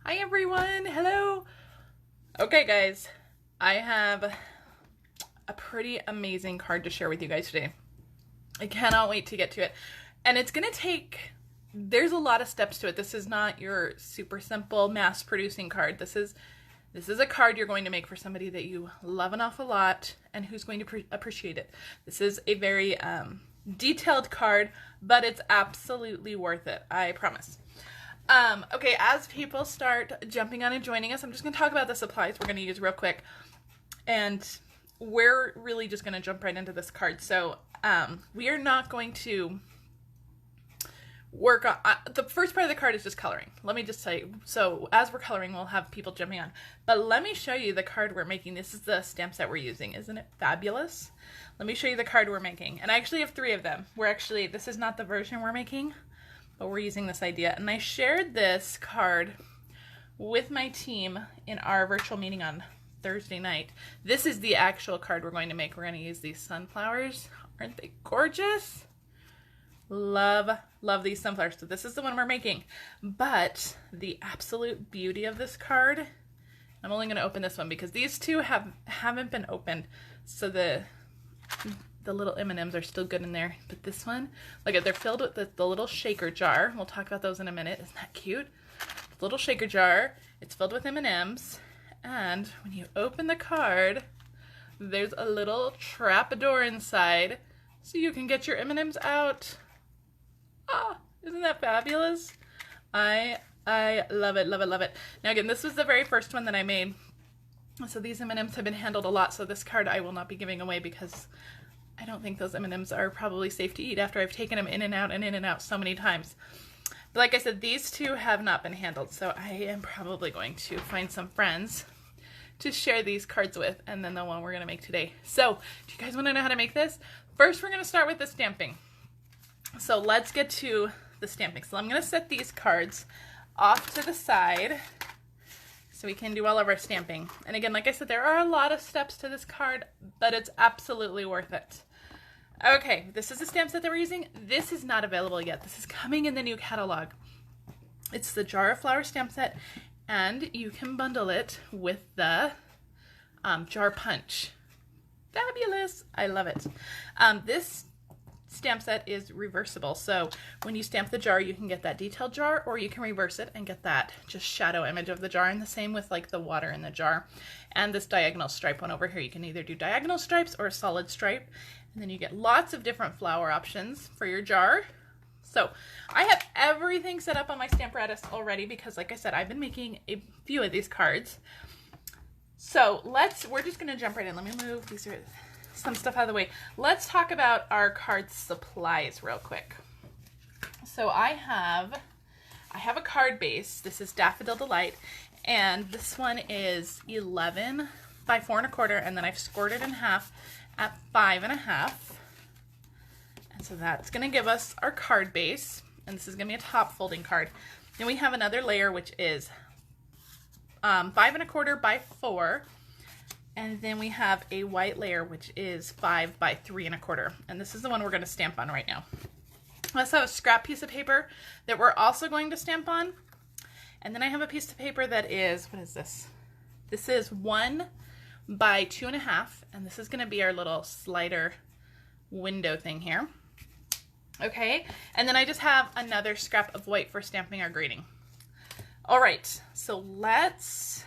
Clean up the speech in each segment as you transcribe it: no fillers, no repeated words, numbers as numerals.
Hi everyone, hello. Okay guys, I have a pretty amazing card to share with you guys today. I cannot wait to get to it. And it's gonna take, there's a lot of steps to it. This is not your super simple mass producing card. This is a card you're going to make for somebody that you love an awful lot and who's going to appreciate it. This is a very detailed card, but it's absolutely worth it, I promise. Okay, as people start jumping on and joining us, I'm just going to talk about the supplies we're going to use real quick. And we're really just going to jump right into this card. So we are not going to work on... the first part of the card is just coloring. Let me just tell you. So as we're coloring, we'll have people jumping on. But let me show you the card we're making. This is the stamp set we're using. Isn't it fabulous? Let me show you the card we're making. And I actually have 3 of them. This is not the version we're making, but we're using this idea. And I shared this card with my team in our virtual meeting on Thursday night. This is the actual card we're going to make. We're going to use these sunflowers. Aren't they gorgeous? Love these sunflowers. So this is the one we're making. But the absolute beauty of this card, I'm only going to open this one because these two haven't been opened. So the little M&Ms are still good in there, but this one, look at, they're filled with the little shaker jar. We'll talk about those in a minute. Isn't that cute? The little shaker jar, it's filled with M&Ms, and when you open the card, there's a little trap door inside, so you can get your M&Ms out. Ah, isn't that fabulous? I love it, love it, love it. Now again, this was the very first one that I made, so these M&Ms have been handled a lot, so this card I will not be giving away because I don't think those M&Ms are probably safe to eat after I've taken them in and out and in and out so many times. But like I said, these two have not been handled, so I am probably going to find some friends to share these cards with, and then the one we're going to make today. So, do you guys want to know how to make this? First, we're going to start with the stamping. So let's get to the stamping. So I'm going to set these cards off to the side so we can do all of our stamping. And again, like I said, there are a lot of steps to this card, but it's absolutely worth it. Okay, this is the stamp set that we're using. This is not available yet. This is coming in the new catalog. It's the Jar of Flower stamp set, and you can bundle it with the jar punch. Fabulous! I love it. This stamp set is reversible, so when you stamp the jar, you can get that detailed jar, or you can reverse it and get that just shadow image of the jar, and the same with like the water in the jar. And this diagonal stripe one over here, you can either do diagonal stripes or a solid stripe, and then you get lots of different flower options for your jar. So I have everything set up on my Stamparatus already because, like I said, I've been making a few of these cards. So we're just gonna jump right in. Let me move some stuff out of the way. Let's talk about our card supplies real quick. So I have a card base. This is Daffodil Delight, and this one is 11 by 4 1/4, and then I've scored it in half at 5 1/2. And so that's going to give us our card base, and this is going to be a top folding card. Then we have another layer which is 5 1/4 by 4, and then we have a white layer which is 5 by 3 1/4, and this is the one we're going to stamp on right now. I also have a scrap piece of paper that we're also going to stamp on, and then I have a piece of paper that is, what is this? This is 1 by 2 1/2, and this is going to be our little slider window thing here. Okay, and then I just have another scrap of white for stamping our grading. All right, so let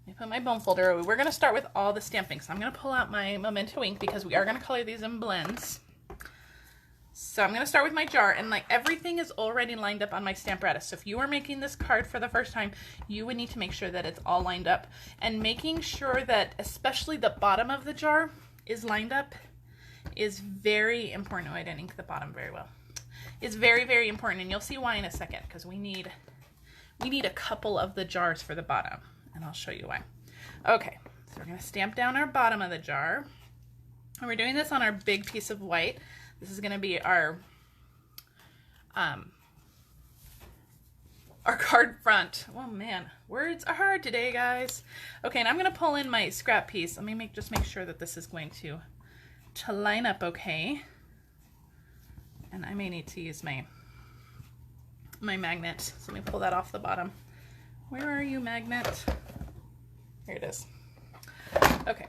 me put my bone folder away. We're going to start with all the stamping. So I'm going to pull out my Memento ink because we are going to color these in blends. So I'm going to start with my jar, and like everything is already lined up on my Stamparatus. So if you are making this card for the first time, you would need to make sure that it's all lined up, and making sure that especially the bottom of the jar is lined up is very important. Oh, I didn't ink the bottom very well. It's very, very important, and you'll see why in a second, because we need a couple of the jars for the bottom, and I'll show you why. Okay, so we're going to stamp down our bottom of the jar, and we're doing this on our big piece of white. This is going to be our card front. Oh man, words are hard today, guys. Okay, and I'm going to pull in my scrap piece. Let me just make sure that this is going to line up okay. And I may need to use my magnet. So let me pull that off the bottom. Where are you, magnet? Here it is. Okay,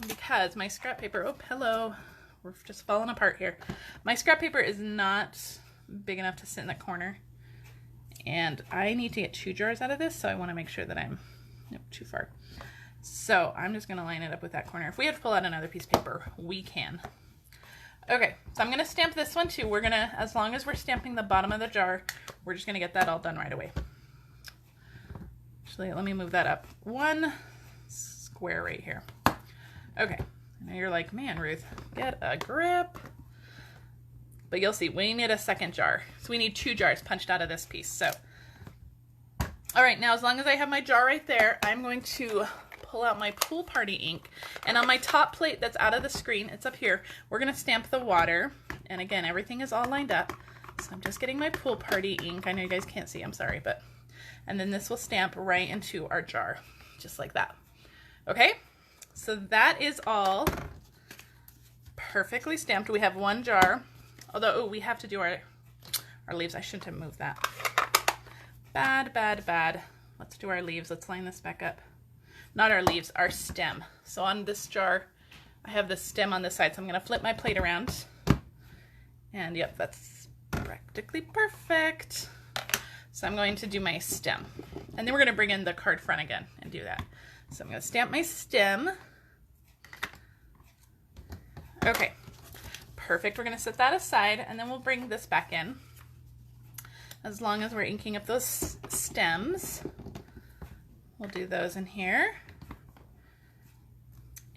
because my scrap paper, oh, hello. We're just falling apart here. My scrap paper is not big enough to sit in the corner. And I need to get 2 jars out of this, so I want to make sure that I'm, nope, too far. So I'm just going to line it up with that corner. If we have to pull out another piece of paper, we can. Okay, so I'm going to stamp this one too. We're going to, as long as we're stamping the bottom of the jar, we're just going to get that all done right away. Actually, let me move that up 1 square right here. Okay, now you're like, man, Ruth, get a grip. But you'll see, we need a second jar. So we need 2 jars punched out of this piece. So, all right, now as long as I have my jar right there, I'm going to pull out my pool party ink. And on my top plate that's out of the screen, it's up here, we're gonna stamp the water. And again, everything is all lined up. So I'm just getting my pool party ink. I know you guys can't see, I'm sorry, but, and then this will stamp right into our jar, just like that. Okay, so that is all perfectly stamped. We have 1 jar. Although, oh, we have to do our leaves. I shouldn't have moved that. Bad, bad, bad. Let's do our leaves. Let's line this back up. Not our leaves, our stem. So on this jar, I have the stem on this side. So I'm going to flip my plate around. And yep, that's practically perfect. So I'm going to do my stem. And then we're going to bring in the card front again and do that. So I'm going to stamp my stem. Okay. Perfect. We're going to set that aside and then we'll bring this back in. As long as we're inking up those stems, we'll do those in here.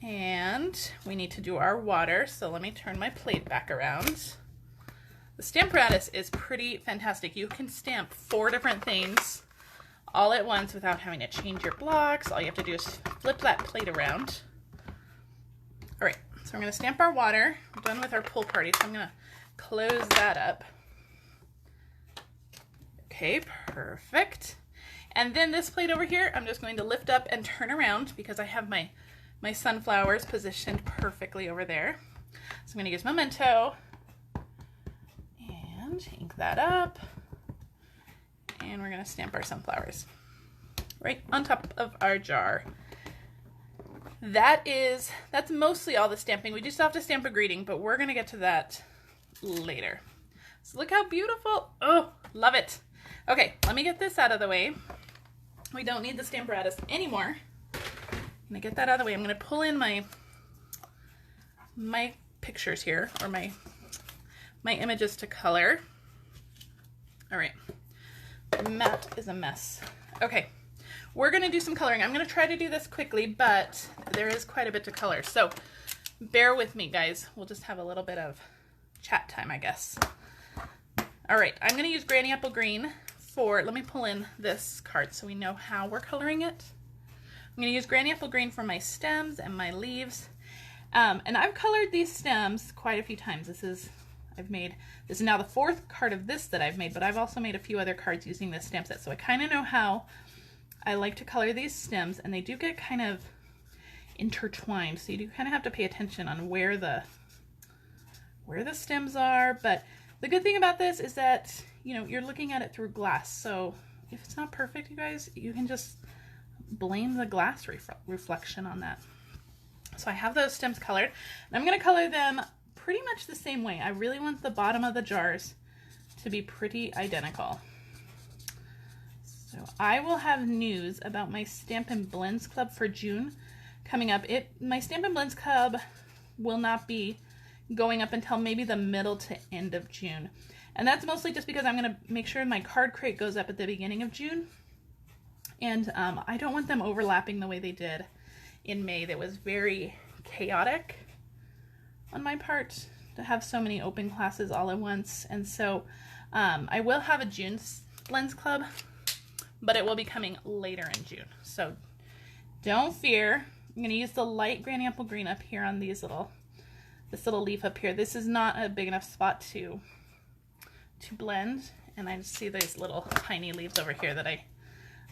And we need to do our water. So let me turn my plate back around. The Stamparatus is pretty fantastic. You can stamp 4 different things all at once without having to change your blocks. All you have to do is flip that plate around. All right. So we're going to stamp our water. We're done with our pool party, so I'm going to close that up. Okay, perfect. And then this plate over here, I'm just going to lift up and turn around because I have my sunflowers positioned perfectly over there. So I'm going to use Memento and ink that up. And we're going to stamp our sunflowers right on top of our jar. That's mostly all the stamping. We do still have to stamp a greeting, but we're going to get to that later. So look how beautiful. Oh, love it. Okay, let me get this out of the way. We don't need the Stamparatus anymore. I'm going to get that out of the way. I'm going to pull in my pictures here, or my images to color. All right. The mat is a mess. Okay. We're going to do some coloring. I'm going to try to do this quickly, but there is quite a bit to color. So bear with me, guys. We'll just have a little bit of chat time, I guess. All right, I'm going to use Granny Apple Green for, let me pull in this card so we know how we're coloring it. I'm going to use Granny Apple Green for my stems and my leaves. And I've colored these stems quite a few times. This is now the 4th card of this that I've made, but I've also made a few other cards using this stamp set. So I kind of know how I like to color these stems, and they do get kind of intertwined, so you do kind of have to pay attention on where the stems are. But the good thing about this is that, you know, you're looking at it through glass, so if it's not perfect, you guys, you can just blame the glass reflection on that. So I have those stems colored, and I'm going to color them pretty much the same way. I really want the bottom of the jars to be pretty identical. So I will have news about my Stampin' Blends Club for June coming up. My Stampin' Blends Club will not be going up until maybe the middle to end of June. And that's mostly just because I'm going to make sure my card crate goes up at the beginning of June. And I don't want them overlapping the way they did in May. That was very chaotic on my part to have so many open classes all at once. And so I will have a June Blends Club, but it will be coming later in June. So don't fear. I'm going to use the light Granny Apple Green up here on this little leaf up here. This is not a big enough spot to blend, and I just see these little tiny leaves over here that I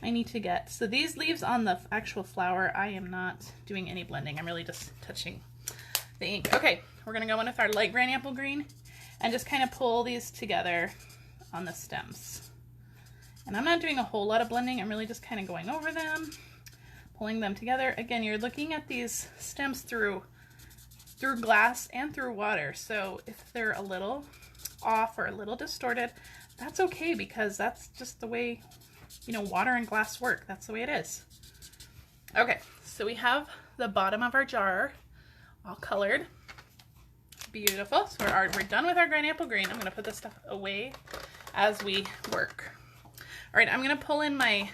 need to get. So these leaves on the actual flower, I am not doing any blending. I'm really just touching the ink. Okay, we're going to go in with our light Granny Apple Green and just kind of pull these together on the stems. And I'm not doing a whole lot of blending. I'm really just kind of going over them, pulling them together. Again, you're looking at these stems through glass and through water. So if they're a little off or a little distorted, that's okay, because that's just the way, you know, water and glass work. That's the way it is. Okay, so we have the bottom of our jar all colored. Beautiful. So we're done with our green apple green. I'm going to put this stuff away as we work. All right, I'm going to pull in my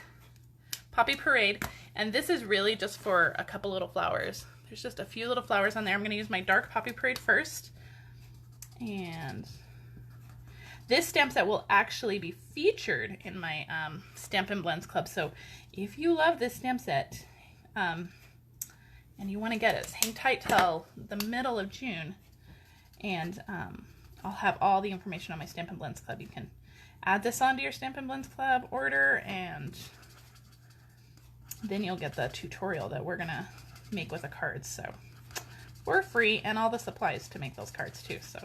Poppy Parade, and this is really just for a couple little flowers. There's just a few little flowers on there. I'm going to use my dark Poppy Parade first. And this stamp set will actually be featured in my Stampin' Blends Club. So if you love this stamp set and you want to get it, hang tight till the middle of June. And I'll have all the information on my Stampin' Blends Club. You can add this onto your Stampin' Blends Club order, and then you'll get the tutorial that we're going to make with the cards. So we're free, and all the supplies to make those cards too. So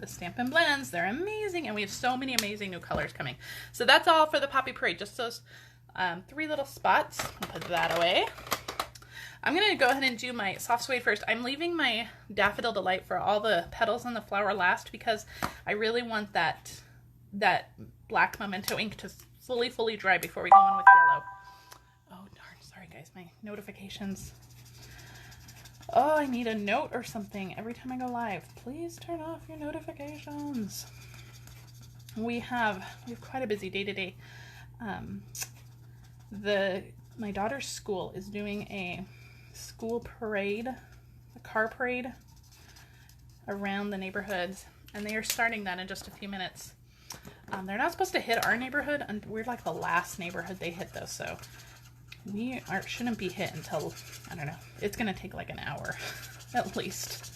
the Stampin' Blends, they're amazing, and we have so many amazing new colors coming. So that's all for the Poppy Parade, just those 3 little spots. I'll put that away. I'm going to go ahead and do my soft suede first. I'm leaving my Daffodil Delight for all the petals on the flower last, because I really want that black Memento ink to fully dry before we go on with yellow. Oh darn, sorry guys, my notifications. Oh, I need a note or something every time I go live. Please turn off your notifications. We have quite a busy day today. My daughter's school is doing a school parade, a car parade around the neighborhoods, and they are starting that in just a few minutes. They're not supposed to hit our neighborhood, and we're like the last neighborhood they hit though, so we shouldn't be hit until, I don't know, it's going to take like an hour at least.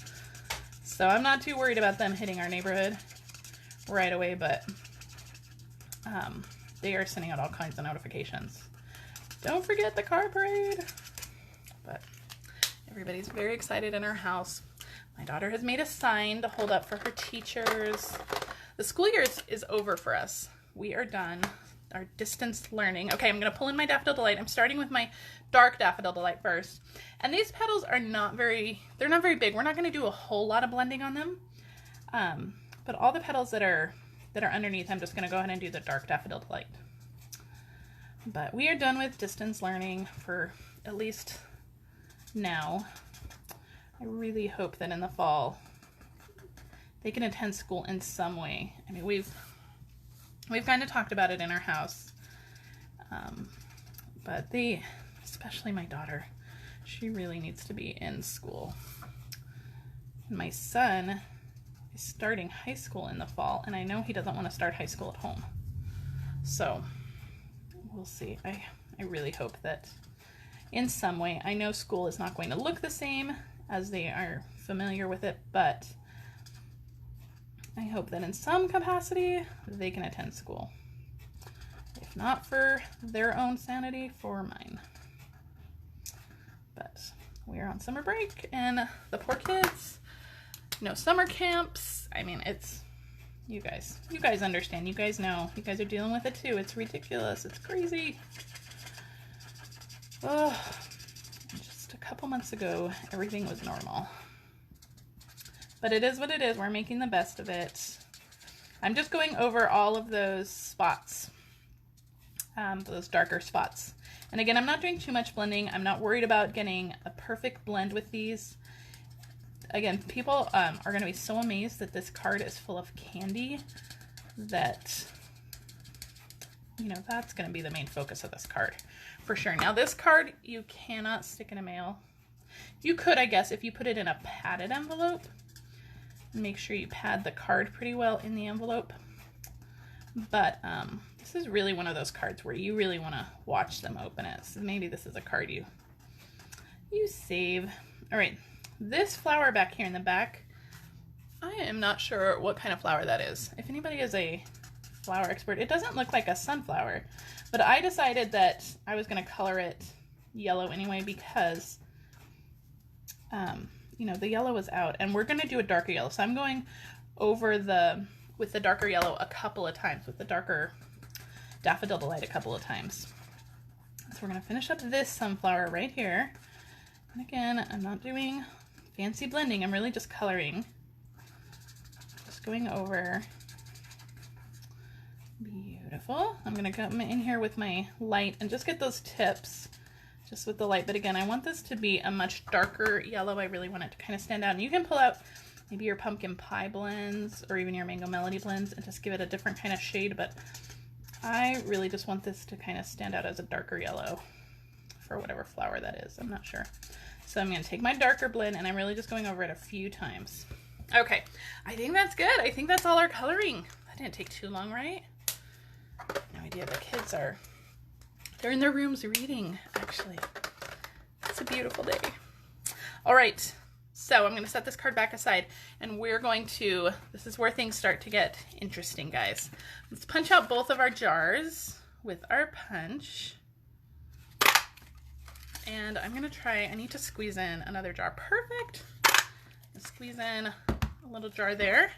So I'm not too worried about them hitting our neighborhood right away, but they are sending out all kinds of notifications. Don't forget the car parade. But everybody's very excited in our house. My daughter has made a sign to hold up for her teachers. The school year is over for us. We are done. Our distance learning. Okay, I'm going to pull in my Daffodil Delight. I'm starting with my dark Daffodil Delight first. And these petals are not very big. We're not going to do a whole lot of blending on them. But all the petals that are underneath, I'm just going to go ahead and do the dark Daffodil Delight. But we are done with distance learning for at least now. I really hope that in the fall they can attend school in some way. I mean, we've kind of talked about it in our house, but especially my daughter, she really needs to be in school. And my son is starting high school in the fall, and I know he doesn't want to start high school at home. So we'll see. I really hope that in some way, I know school is not going to look the same as they are familiar with it, but I hope that in some capacity they can attend school. If not for their own sanity, for mine. But we are on summer break, and the poor kids, no summer camps. I mean, it's, you guys understand. You guys know. You guys are dealing with it too. It's ridiculous. It's crazy. Oh, just a couple months ago, everything was normal. But it is what it is. We're making the best of it. I'm just going over all of those spots, those darker spots. And again, I'm not doing too much blending. I'm not worried about getting a perfect blend with these. Again, people are going to be so amazed that this card is full of candy that, you know, that's going to be the main focus of this card for sure. Now, this card you cannot stick in a mail. You could, I guess, if you put it in a padded envelope. Make sure you pad the card pretty well in the envelope. But this is really one of those cards where you really want to watch them open it. So maybe this is a card you save. All right, this flower back here in the back, I am not sure what kind of flower that is. If anybody is a flower expert, it doesn't look like a sunflower, but I decided that I was going to color it yellow anyway because you know, the yellow is out, and we're going to do a darker yellow. So I'm going over with the darker yellow a couple of times with the darker Daffodil Delight a couple of times. So we're going to finish up this sunflower right here. And again, I'm not doing fancy blending. I'm really just coloring. Just going over. Beautiful. I'm going to come in here with my light and just get those tips just with the light. But again, I want this to be a much darker yellow. I really want it to kind of stand out. And you can pull out maybe your pumpkin pie blends or even your mango melody blends and just give it a different kind of shade. But I really just want this to kind of stand out as a darker yellow for whatever flower that is. I'm not sure. So I'm going to take my darker blend and I'm really just going over it a few times. Okay, I think that's good. I think that's all our coloring. That didn't take too long, right? No idea. The kids they're in their rooms reading, actually. It's a beautiful day. All right, so I'm going to set this card back aside and we're going to, this is where things start to get interesting, guys. Let's punch out both of our jars with our punch. And I'm going to try, I need to squeeze in another jar. Perfect. Let's squeeze in a little jar there.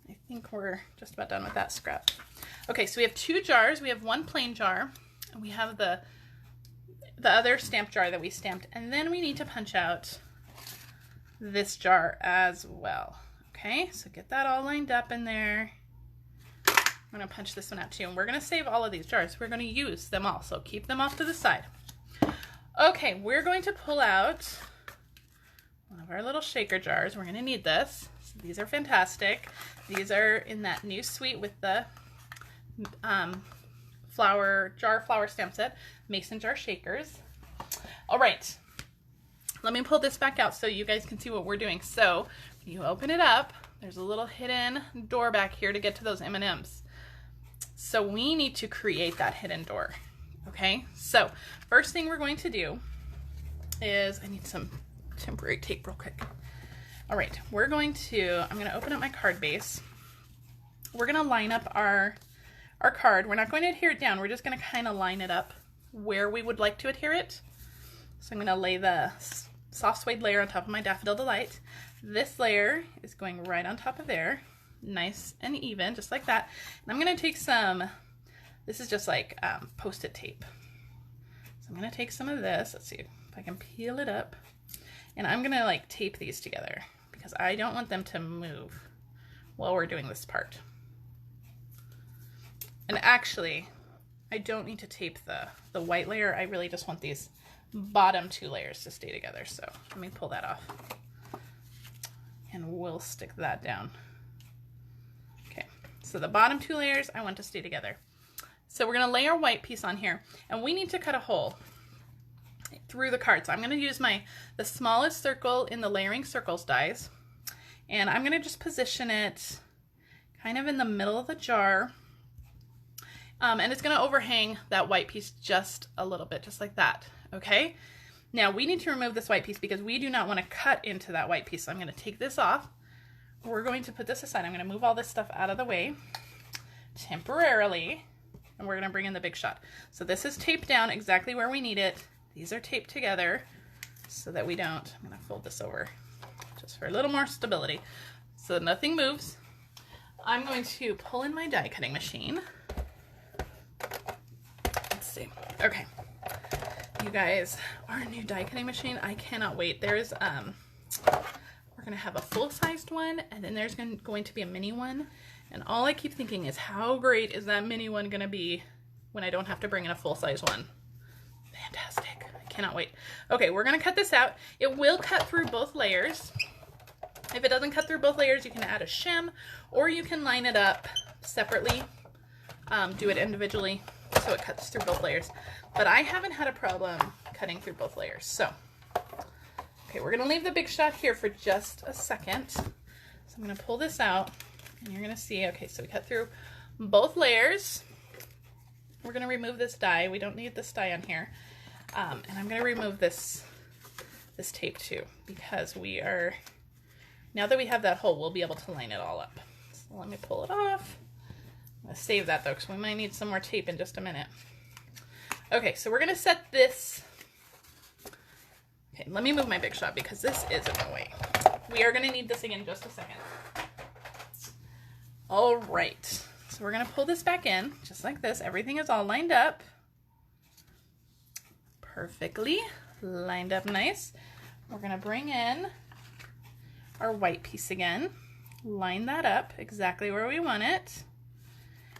I think we're just about done with that scrap. Okay, so we have 2 jars. We have one plain jar, and we have the other stamp jar that we stamped, and then we need to punch out this jar as well. Okay, so get that all lined up in there. I'm gonna punch this one out too, and we're gonna save all of these jars. We're gonna use them all, so keep them off to the side. Okay, we're going to pull out one of our little shaker jars. We're gonna need this. So these are fantastic. These are in that new suite with the jar flower stamp set, mason jar shakers. All right, let me pull this back out so you guys can see what we're doing. So when you open it up, there's a little hidden door back here to get to those M&Ms. So we need to create that hidden door. Okay, so first thing we're going to do is, I need some temporary tape real quick. All right, I'm going to open up my card base. We're gonna line up our card. We're not going to adhere it down. We're just gonna kind of line it up where we would like to adhere it. So I'm gonna lay the soft suede layer on top of my Daffodil Delight. This layer is going right on top of there, nice and even, just like that. And I'm gonna take some, this is just like Post-it tape. So I'm gonna take some of this, let's see if I can peel it up, and I'm gonna like tape these together because I don't want them to move while we're doing this part. And actually, I don't need to tape the white layer. I really just want these bottom 2 layers to stay together. So let me pull that off. And we'll stick that down. Okay, so the bottom 2 layers I want to stay together. So we're gonna lay our white piece on here, and we need to cut a hole through the card. So I'm gonna use the smallest circle in the layering circles dies, and I'm gonna just position it kind of in the middle of the jar. And it's gonna overhang that white piece just a little bit, just like that, okay? Now we need to remove this white piece because we do not wanna cut into that white piece. So I'm gonna take this off. We're going to put this aside. I'm gonna move all this stuff out of the way temporarily, and we're gonna bring in the big shot. So this is taped down exactly where we need it. These are taped together so that we don't, I'm gonna fold this over just for a little more stability so nothing moves. I'm going to pull in my die cutting machine. Let's see. Okay, you guys, our new die cutting machine, I cannot wait. There's we're gonna have a full-sized one, and then there's going to be a mini one, and all I keep thinking is how great is that mini one gonna be when I don't have to bring in a full-size one. Fantastic. I cannot wait. Okay, we're gonna cut this out. It will cut through both layers. If it doesn't cut through both layers, you can add a shim, or you can line it up separately, do it individually so it cuts through both layers. But I haven't had a problem cutting through both layers. So, okay, we're gonna leave the big shot here for just a second. So I'm gonna pull this out, and you're gonna see, okay, so we cut through both layers. We're gonna remove this die. We don't need this die on here. And I'm gonna remove this tape too, because now that we have that hole, we'll be able to line it all up. So let me pull it off. I'm gonna save that though, because we might need some more tape in just a minute. Okay, so we're gonna set this. Okay, let me move my big shot because this is in the way. We are gonna need this again in just a second. All right, So we're going to pull this back in just like this. Everything is all lined up. Perfectly lined up nice. We're going to bring in our white piece again. Line that up exactly where we want it.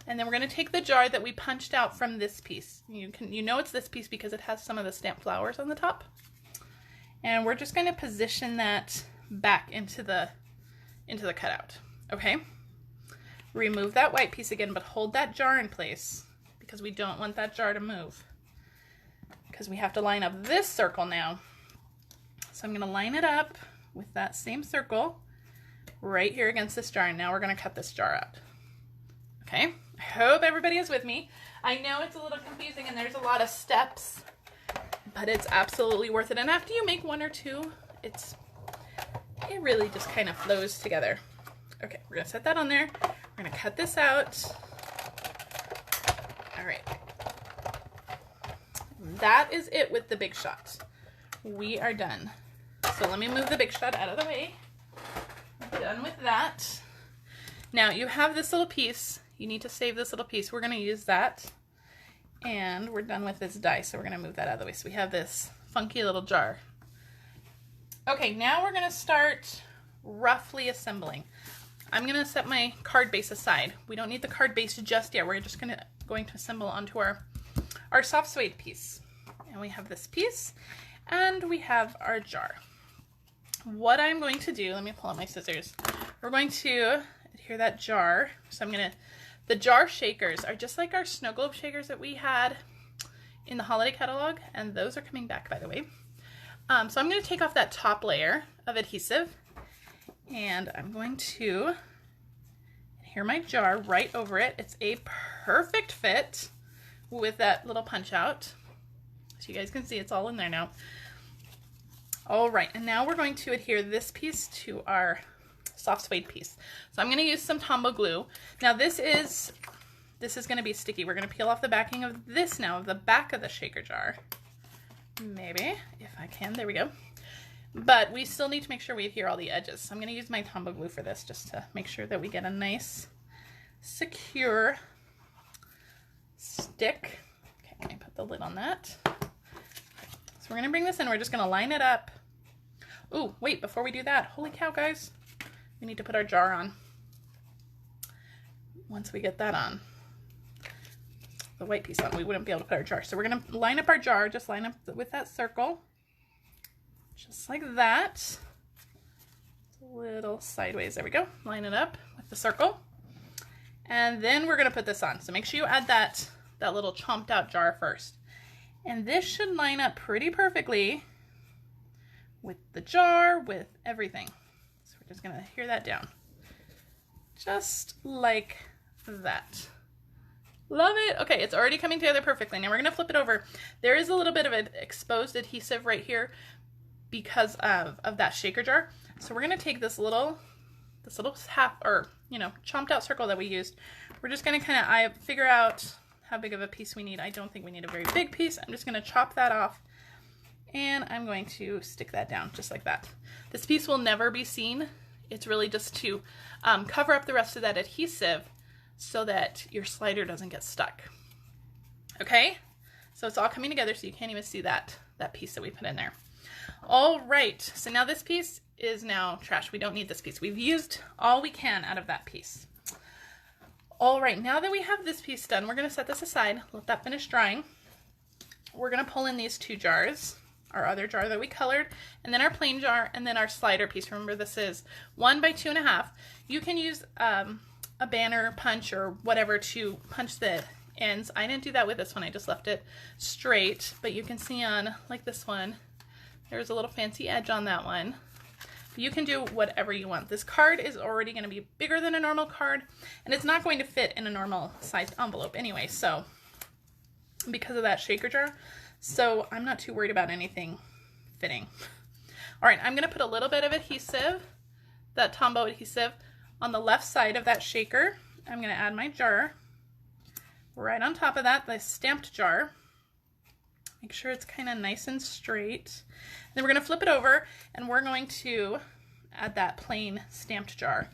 And then we're going to take the jar that we punched out from this piece. You know it's this piece because it has some of the stamped flowers on the top. And we're just going to position that back into the cutout. Okay? Remove that white piece again, but hold that jar in place because we don't want that jar to move. Because we have to line up this circle now. So I'm going to line it up with that same circle right here against this jar. And now we're going to cut this jar out. Okay? I hope everybody is with me. I know it's a little confusing and there's a lot of steps, but it's absolutely worth it. And after you make one or two, it really just kind of flows together. Okay, we're gonna set that on there. We're gonna cut this out. All right. That is it with the big shot. We are done. So let me move the big shot out of the way. Done with that. Now you have this little piece. You need to save this little piece. We're going to use that. And we're done with this die, so we're going to move that out of the way. So we have this funky little jar. Okay, now we're going to start roughly assembling. I'm going to set my card base aside. We don't need the card base just yet. We're just going to assemble onto our soft suede piece. And we have this piece, and we have our jar. What I'm going to do, let me pull out my scissors. We're going to adhere that jar. So the jar shakers are just like our snow globe shakers that we had in the holiday catalog, and those are coming back, by the way. So I'm going to take off that top layer of adhesive, and I'm going to adhere my jar right over it. It's a perfect fit with that little punch out. So you guys can see it's all in there now. All right, and now we're going to adhere this piece to our soft suede piece. So I'm going to use some Tombow glue. Now this is going to be sticky. We're going to peel off the backing of this now, of the back of the shaker jar. Maybe, if I can. There we go. But we still need to make sure we adhere all the edges. So I'm going to use my Tombow glue for this just to make sure that we get a nice, secure stick. Okay, can I put the lid on that? So we're going to bring this in. We're just going to line it up. Ooh, wait, before we do that, holy cow, guys. We need to put our jar on. Once we get that on, the white piece on, we wouldn't be able to put our jar. So we're going to line up our jar, just line up with that circle. Just like that. A little sideways, there we go. Line it up with the circle. And then we're going to put this on. So make sure you add that little chomped out jar first. And this should line up pretty perfectly with the jar, with everything. Just gonna adhere that down. Just like that. Love it. Okay, it's already coming together perfectly. Now we're gonna flip it over. There is a little bit of an exposed adhesive right here because of that shaker jar. So we're gonna take this little half, or chomped out circle that we used. We're just gonna kind of figure out how big of a piece we need. I don't think we need a very big piece. I'm just gonna chop that off, and I'm going to stick that down just like that. This piece will never be seen. It's really just to cover up the rest of that adhesive so that your slider doesn't get stuck. Okay, so it's all coming together so you can't even see that piece that we put in there. All right, so now this piece is now trash. We don't need this piece. We've used all we can out of that piece. All right, now that we have this piece done, we're gonna set this aside, let that finish drying. We're gonna pull in these two jars, our other jar that we colored, and then our plain jar, and then our slider piece. Remember, this is 1 by 2.5. You can use a banner punch or whatever to punch the ends. I didn't do that with this one. I just left it straight, but you can see on, like this one, there's a little fancy edge on that one. You can do whatever you want. This card is already going to be bigger than a normal card, and it's not going to fit in a normal sized envelope anyway, so because of that shaker jar. So I'm not too worried about anything fitting. All right, I'm gonna put a little bit of adhesive, that Tombow adhesive, on the left side of that shaker. I'm gonna add my jar right on top of that, the stamped jar. Make sure it's kind of nice and straight. Then we're gonna flip it over, and we're going to add that plain stamped jar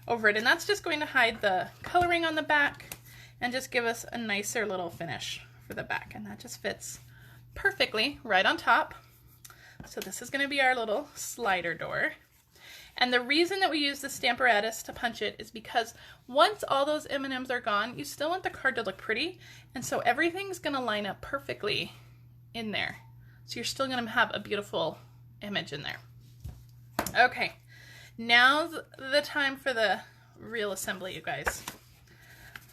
over it. And that's just going to hide the coloring on the back and just give us a nicer little finish for the back. And that just fits perfectly right on top. So this is going to be our little slider door. And the reason that we use the stamparatus to punch it is because once all those M&Ms are gone, you still want the card to look pretty. And so everything's going to line up perfectly in there. So you're still going to have a beautiful image in there. Okay, now's the time for the real assembly, you guys.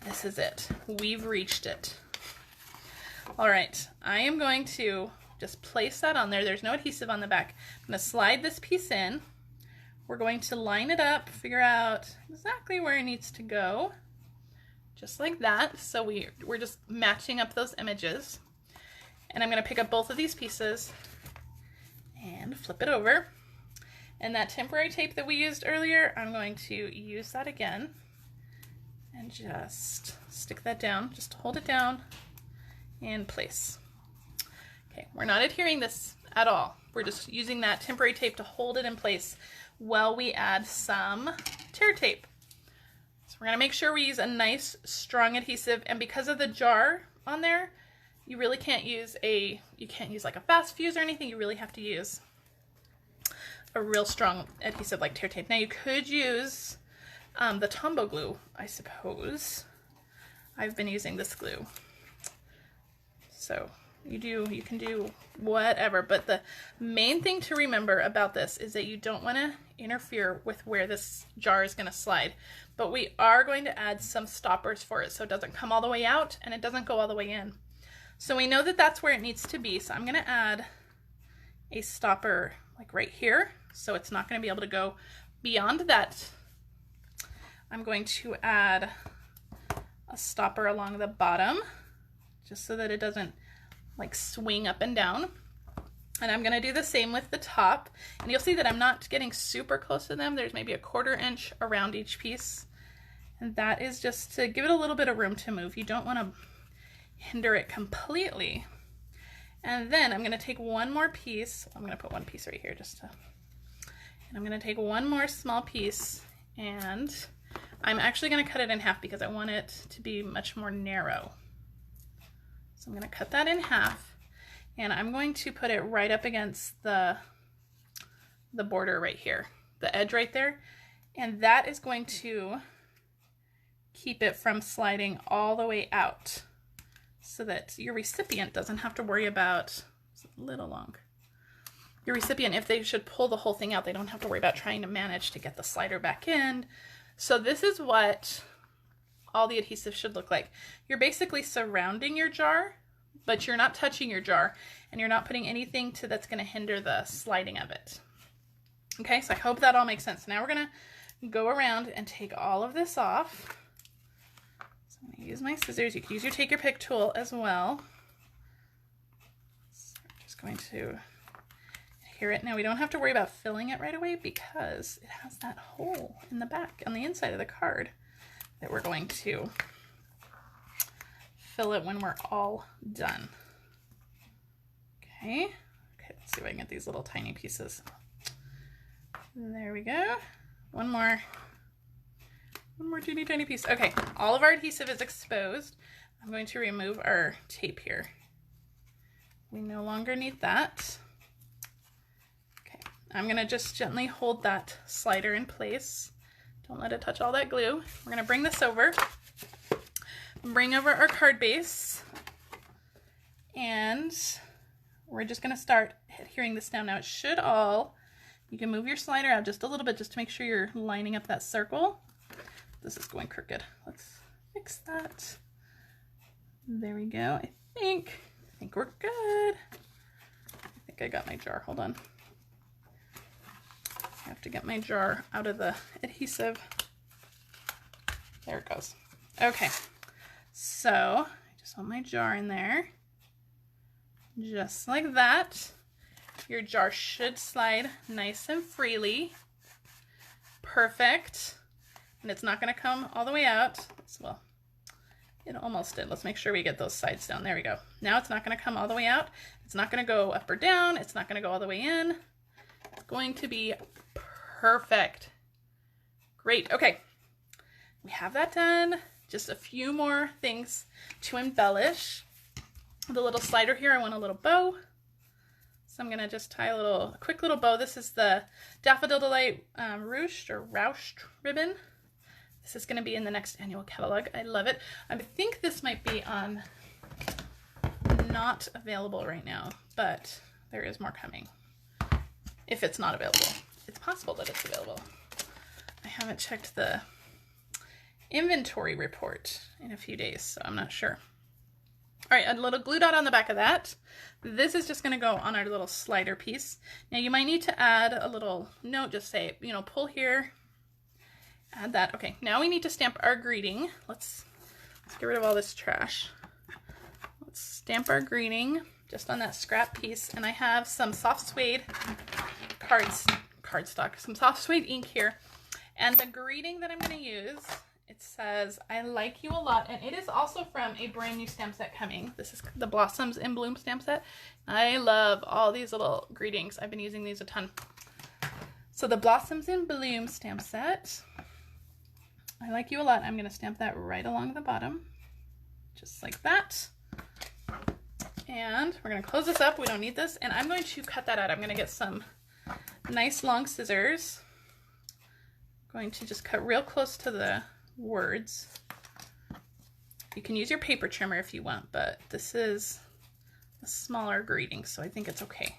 This is it. We've reached it. All right, I am going to just place that on there. There's no adhesive on the back. I'm going to slide this piece in. We're going to line it up, figure out exactly where it needs to go, just like that. So we're just matching up those images. And I'm going to pick up both of these pieces and flip it over. And that temporary tape that we used earlier, I'm going to use that again and just stick that down, just hold it down in place. Okay, we're not adhering this at all. We're just using that temporary tape to hold it in place while we add some tear tape. So we're going to make sure we use a nice strong adhesive, and because of the jar on there, you really can't use like a fast fuse or anything. You really have to use a real strong adhesive like tear tape. Now you could use the Tombow glue, I suppose. I've been using this glue. So you can do whatever, but the main thing to remember about this is that you don't want to interfere with where this jar is going to slide, but we are going to add some stoppers for it so it doesn't come all the way out and it doesn't go all the way in. So we know that that's where it needs to be, so I'm going to add a stopper like right here, so it's not going to be able to go beyond that. I'm going to add a stopper along the bottom just so that it doesn't like swing up and down. And I'm going to do the same with the top. And you'll see that I'm not getting super close to them. There's maybe a 1/4 inch around each piece. And that is just to give it a little bit of room to move. You don't want to hinder it completely. And then I'm going to take one more piece. I'm going to put one piece right here and I'm going to take one more small piece, and I'm actually going to cut it in half because I want it to be much more narrow. So I'm going to cut that in half, and I'm going to put it right up against the border right here, the edge right there, and that is going to keep it from sliding all the way out so that your recipient doesn't have to worry about, it's a little long, your recipient, if they should pull the whole thing out, they don't have to worry about trying to manage to get the slider back in. So this is what all the adhesive should look like. You're basically surrounding your jar, but you're not touching your jar, and you're not putting anything that's going to hinder the sliding of it. Okay, so I hope that all makes sense. Now we're going to go around and take all of this off. So I'm going to use my scissors. You can use your take your pick tool as well. So I'm just going to adhere it. Now we don't have to worry about filling it right away because it has that hole in the back on the inside of the card that we're going to fill it when we're all done. Okay, let's see if I can get these little tiny pieces. There we go. One more teeny tiny piece. Okay, all of our adhesive is exposed. I'm going to remove our tape here. We no longer need that. Okay, I'm gonna just gently hold that slider in place. Don't let it touch all that glue. We're gonna bring this over, bring over our card base, and we're just gonna start adhering this down. Now it should all, you can move your slider out just a little bit just to make sure you're lining up that circle. This is going crooked. Let's fix that. There we go. I think we're good. I think I got my jar. Hold on. I have to get my jar out of the adhesive. There it goes. Okay. So I just want my jar in there. Just like that. Your jar should slide nice and freely. Perfect. And it's not going to come all the way out. Well, it almost did. Let's make sure we get those sides down. There we go. Now it's not going to come all the way out. It's not going to go up or down. It's not going to go all the way in. It's going to be perfect. Great. Okay. We have that done. just a few more things to embellish. The little slider here, I want a little bow. So I'm gonna just tie a quick little bow. This is the Daffodil Delight ruched ribbon. This is gonna be in the next annual catalog. I love it. I think this might be on not available right now, but there is more coming. If it's not available, it's possible that it's available. I haven't checked the inventory report in a few days, so I'm not sure. All right, a little glue dot on the back of that. This is just going to go on our little slider piece. Now you might need to add a little note, just say, you know, pull here, add that. Okay, now we need to stamp our greeting. Let's get rid of all this trash. Let's stamp our greeting just on that scrap piece. And I have some soft suede cardstock, some soft suede ink here. And the greeting that I'm going to use, it says, I like you a lot. And it is also from a brand new stamp set coming. This is the Blossoms in Bloom stamp set. I love all these little greetings. I've been using these a ton. So the Blossoms in Bloom stamp set. I like you a lot. I'm going to stamp that right along the bottom. Just like that. And we're going to close this up. We don't need this. And I'm going to cut that out. I'm going to get some nice long scissors. I'm going to just cut real close to the words. You can use your paper trimmer if you want, but this is a smaller greeting, so I think it's okay.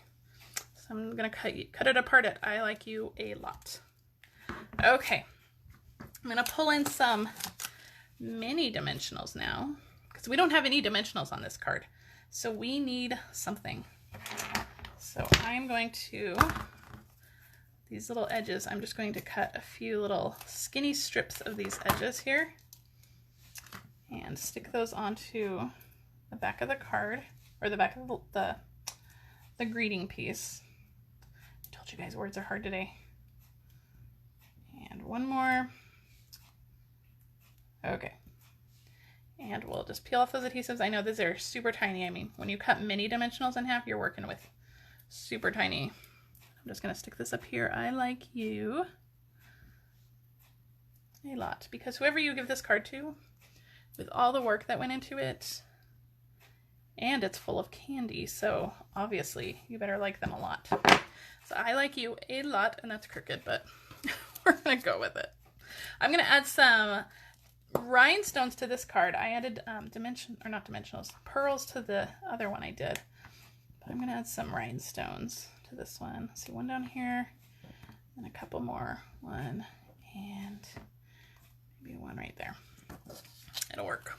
So I'm gonna cut it apart at I like you a lot. Okay, I'm gonna pull in some mini dimensionals now, because we don't have any dimensionals on this card, so we need something. So I'm going to, these little edges, I'm just going to cut a few little skinny strips of these edges here and stick those onto the back of the card, or the back of the greeting piece. I told you guys words are hard today. And one more. Okay. And we'll just peel off those adhesives. I know these are super tiny. I mean, when you cut mini dimensionals in half, you're working with super tiny. I'm just gonna stick this up here. I like you a lot, because whoever you give this card to, with all the work that went into it, and it's full of candy, so obviously you better like them a lot. So I like you a lot, and that's crooked, but we're gonna go with it. I'm gonna add some rhinestones to this card. I added pearls to the other one I did, but I'm gonna add some rhinestones to this one. See, one down here, and a couple more. One, and maybe one right there. It'll work.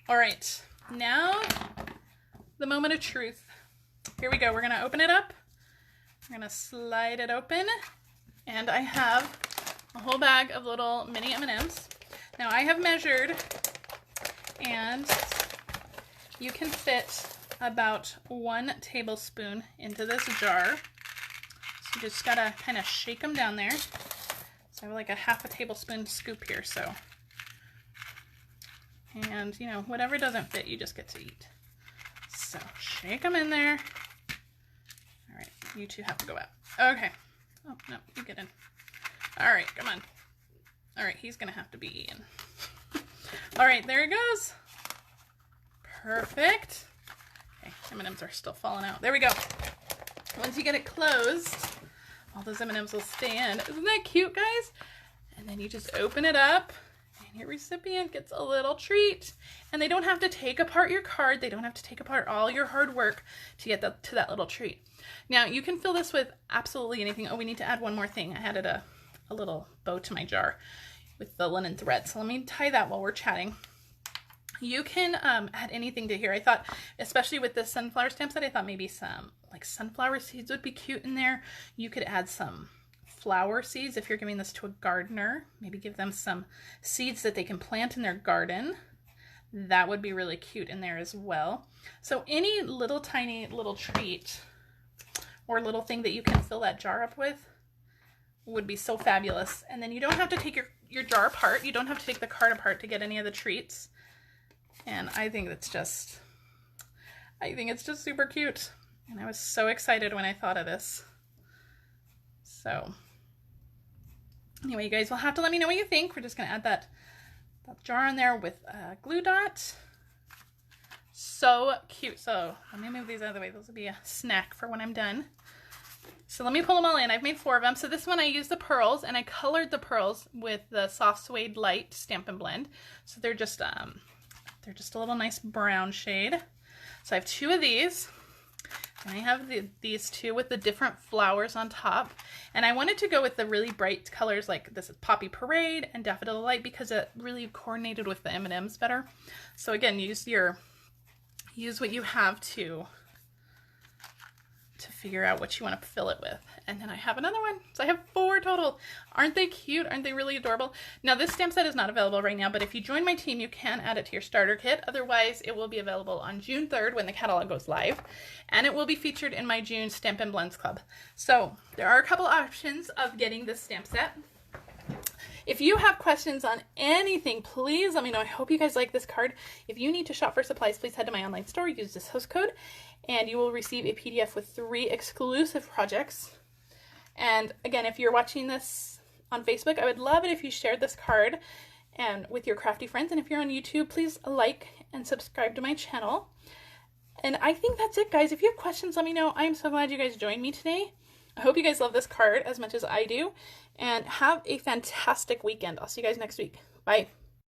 All right, now the moment of truth. Here we go. We're gonna open it up. We're gonna slide it open, and I have a whole bag of little mini M&Ms. Now I have measured, and you can fit about 1 tablespoon into this jar. So you just gotta kind of shake them down there. So I have like a half a tablespoon scoop here, so. And you know, whatever doesn't fit, you just get to eat. So shake them in there. All right, you two have to go out. Okay. Oh, no, you get in. All right, come on. All right, he's gonna have to be eaten. All right, there it goes. Perfect. Okay, M&Ms are still falling out. There we go. Once you get it closed, all those M&Ms will stay in. Isn't that cute, guys? And then you just open it up, and your recipient gets a little treat. And they don't have to take apart your card. They don't have to take apart all your hard work to get to that little treat. Now, you can fill this with absolutely anything. Oh, we need to add one more thing. I added a little bow to my jar with the linen thread. So let me tie that while we're chatting. You can add anything to here. I thought, especially with this sunflower stamp set, I thought maybe some like sunflower seeds would be cute in there. You could add some flower seeds if you're giving this to a gardener. Maybe give them some seeds that they can plant in their garden. That would be really cute in there as well. So any little tiny little treat or little thing that you can fill that jar up with would be so fabulous. And then you don't have to take your jar apart. You don't have to take the card apart to get any of the treats. And I think it's just super cute. And I was so excited when I thought of this. So anyway, you guys will have to let me know what you think. We're just gonna add that that jar in there with a glue dot. So cute. So let me move these out of the way. Those will be a snack for when I'm done. So let me pull them all in. I've made 4 of them. So this one I used the pearls, and I colored the pearls with the soft suede light Stampin' Blend. So they're just a little nice brown shade. So I have 2 of these, and I have these 2 with the different flowers on top. And I wanted to go with the really bright colors like this is Poppy Parade and Daffodil Light because it really coordinated with the M&Ms better. So again, use what you have to figure out what you want to fill it with. And then I have another one. So I have 4 total. Aren't they cute? Aren't they really adorable? Now this stamp set is not available right now, but if you join my team, you can add it to your starter kit. Otherwise, it will be available on June 3rd when the catalog goes live. And it will be featured in my June Stampin' Blends Club. So there are a couple options of getting this stamp set. If you have questions on anything, please let me know. I hope you guys like this card. If you need to shop for supplies, please head to my online store, use this host code, and you will receive a PDF with 3 exclusive projects. And again, if you're watching this on Facebook, I would love it if you shared this card and with your crafty friends. And if you're on YouTube, please like and subscribe to my channel. And I think that's it, guys. If you have questions, let me know. I am so glad you guys joined me today. I hope you guys love this card as much as I do. And have a fantastic weekend. I'll see you guys next week. Bye.